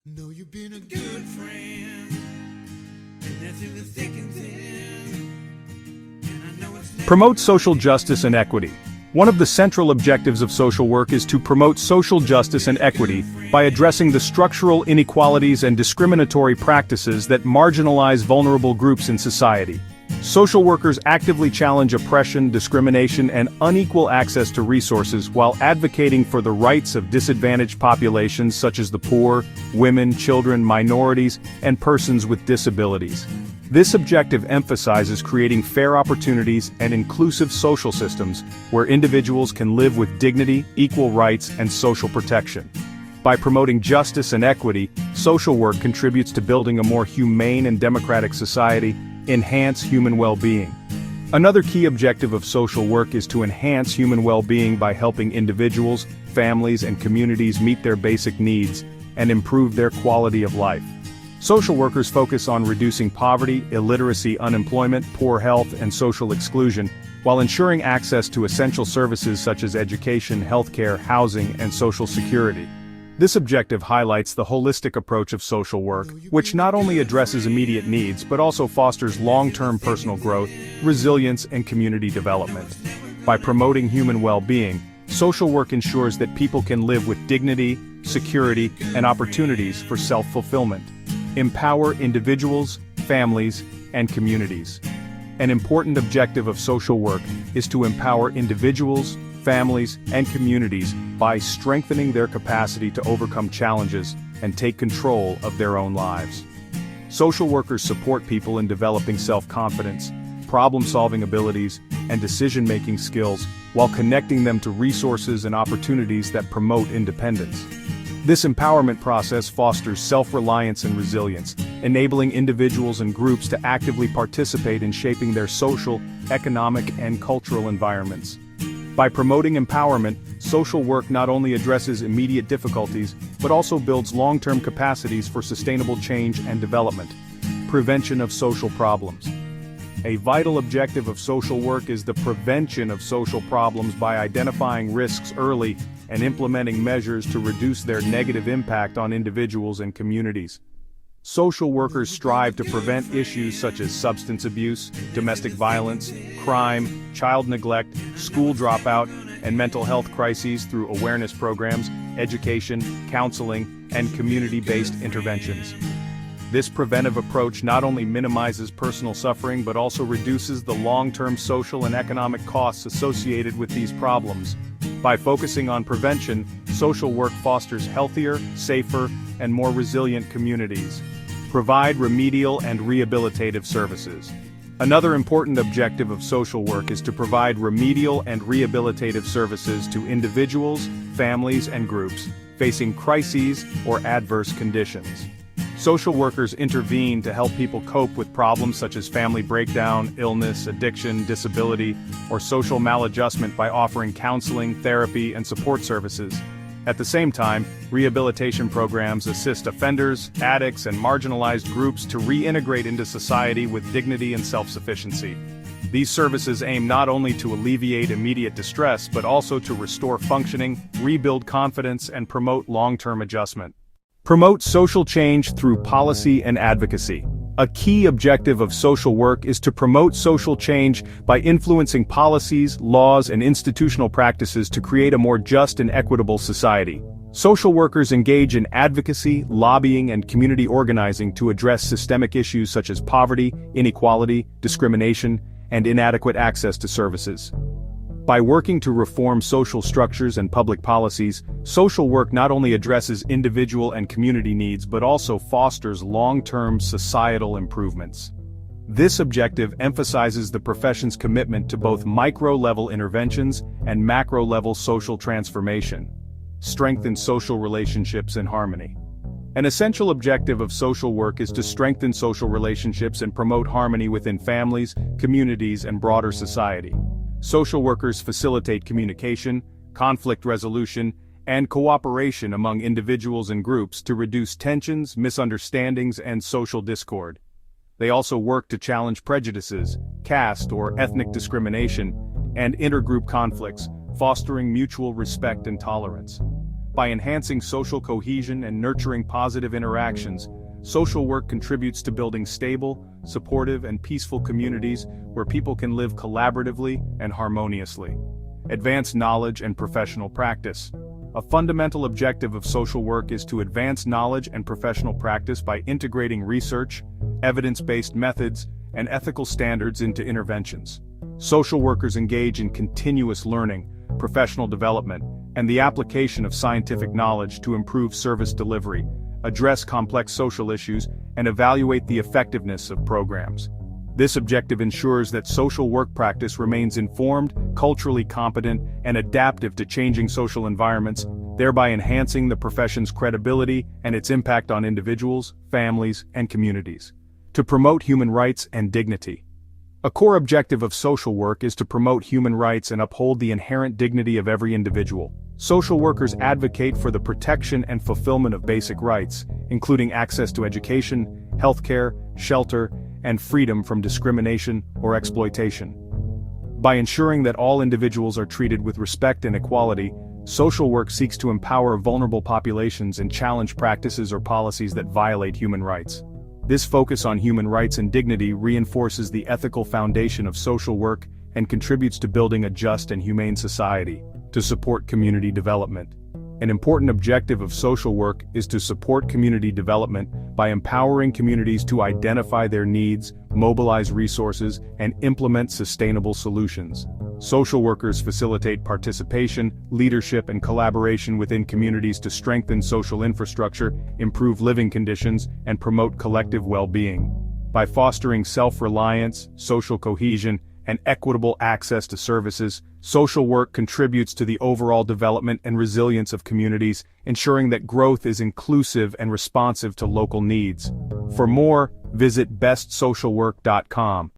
Know you've been a good friend, and that's in the thick and thin. And I know it's never Promote social justice and equity. One of the central objectives of social work is to promote social justice and equity by addressing the structural inequalities and discriminatory practices that marginalize vulnerable groups in society. Social workers actively challenge oppression, discrimination, and unequal access to resources while advocating for the rights of disadvantaged populations such as the poor, women, children, minorities, and persons with disabilities. This objective emphasizes creating fair opportunities and inclusive social systems where individuals can live with dignity, equal rights, and social protection. By promoting justice and equity, social work contributes to building a more humane and democratic society, enhance human well-being. Another key objective of social work is to enhance human well-being by helping individuals, families, and communities meet their basic needs and improve their quality of life. Social workers focus on reducing poverty, illiteracy, unemployment, poor health, and social exclusion, while ensuring access to essential services such as education, healthcare, housing, and social security. This objective highlights the holistic approach of social work, which not only addresses immediate needs but also fosters long-term personal growth, resilience, and community development. By promoting human well-being, social work ensures that people can live with dignity, security, and opportunities for self-fulfillment. Empower individuals, families, and communities. An important objective of social work is to empower individuals, families, and communities by strengthening their capacity to overcome challenges and take control of their own lives. Social workers support people in developing self-confidence, problem-solving abilities, and decision-making skills while connecting them to resources and opportunities that promote independence. This empowerment process fosters self-reliance and resilience, enabling individuals and groups to actively participate in shaping their social, economic, and cultural environments. By promoting empowerment, social work not only addresses immediate difficulties, but also builds long-term capacities for sustainable change and development. Prevention of social problems. A vital objective of social work is the prevention of social problems by identifying risks early and implementing measures to reduce their negative impact on individuals and communities. Social workers strive to prevent issues such as substance abuse, domestic violence, crime, child neglect, school dropout, and mental health crises through awareness programs, education, counseling, and community-based interventions. This preventive approach not only minimizes personal suffering but also reduces the long-term social and economic costs associated with these problems. By focusing on prevention, social work fosters healthier, safer, and more resilient communities. Provide remedial and rehabilitative services. Another important objective of social work is to provide remedial and rehabilitative services to individuals, families, and groups facing crises or adverse conditions. Social workers intervene to help people cope with problems such as family breakdown, illness, addiction, disability, or social maladjustment by offering counseling, therapy, and support services. At the same time, rehabilitation programs assist offenders, addicts, and marginalized groups to reintegrate into society with dignity and self-sufficiency. These services aim not only to alleviate immediate distress but also to restore functioning, rebuild confidence, and promote long-term adjustment. Promote social change through policy and advocacy. A key objective of social work is to promote social change by influencing policies, laws, and institutional practices to create a more just and equitable society. Social workers engage in advocacy, lobbying, and community organizing to address systemic issues such as poverty, inequality, discrimination, and inadequate access to services. By working to reform social structures and public policies, social work not only addresses individual and community needs but also fosters long-term societal improvements. This objective emphasizes the profession's commitment to both micro-level interventions and macro-level social transformation. Strengthen social relationships and harmony. An essential objective of social work is to strengthen social relationships and promote harmony within families, communities, and broader society. Social workers facilitate communication, conflict resolution, and cooperation among individuals and groups to reduce tensions, misunderstandings, and social discord. They also work to challenge prejudices, caste or ethnic discrimination, and intergroup conflicts, fostering mutual respect and tolerance. By enhancing social cohesion and nurturing positive interactions, social work contributes to building stable, supportive, and peaceful communities where people can live collaboratively and harmoniously. Advance knowledge and professional practice. A fundamental objective of social work is to advance knowledge and professional practice by integrating research, evidence-based methods, and ethical standards into interventions. Social workers engage in continuous learning, professional development, and the application of scientific knowledge to improve service delivery, address complex social issues, and evaluate the effectiveness of programs. This objective ensures that social work practice remains informed, culturally competent, and adaptive to changing social environments, thereby enhancing the profession's credibility and its impact on individuals, families, and communities. To promote human rights and dignity. A core objective of social work is to promote human rights and uphold the inherent dignity of every individual. Social workers advocate for the protection and fulfillment of basic rights, including access to education, healthcare, shelter, and freedom from discrimination or exploitation. By ensuring that all individuals are treated with respect and equality, social work seeks to empower vulnerable populations and challenge practices or policies that violate human rights. This focus on human rights and dignity reinforces the ethical foundation of social work and contributes to building a just and humane society. To support community development. An important objective of social work is to support community development by empowering communities to identify their needs, mobilize resources, and implement sustainable solutions. Social workers facilitate participation, leadership, and collaboration within communities to strengthen social infrastructure, improve living conditions, and promote collective well-being. By fostering self-reliance, social cohesion, and equitable access to services, social work contributes to the overall development and resilience of communities, ensuring that growth is inclusive and responsive to local needs. For more, visit bestsocialwork.com.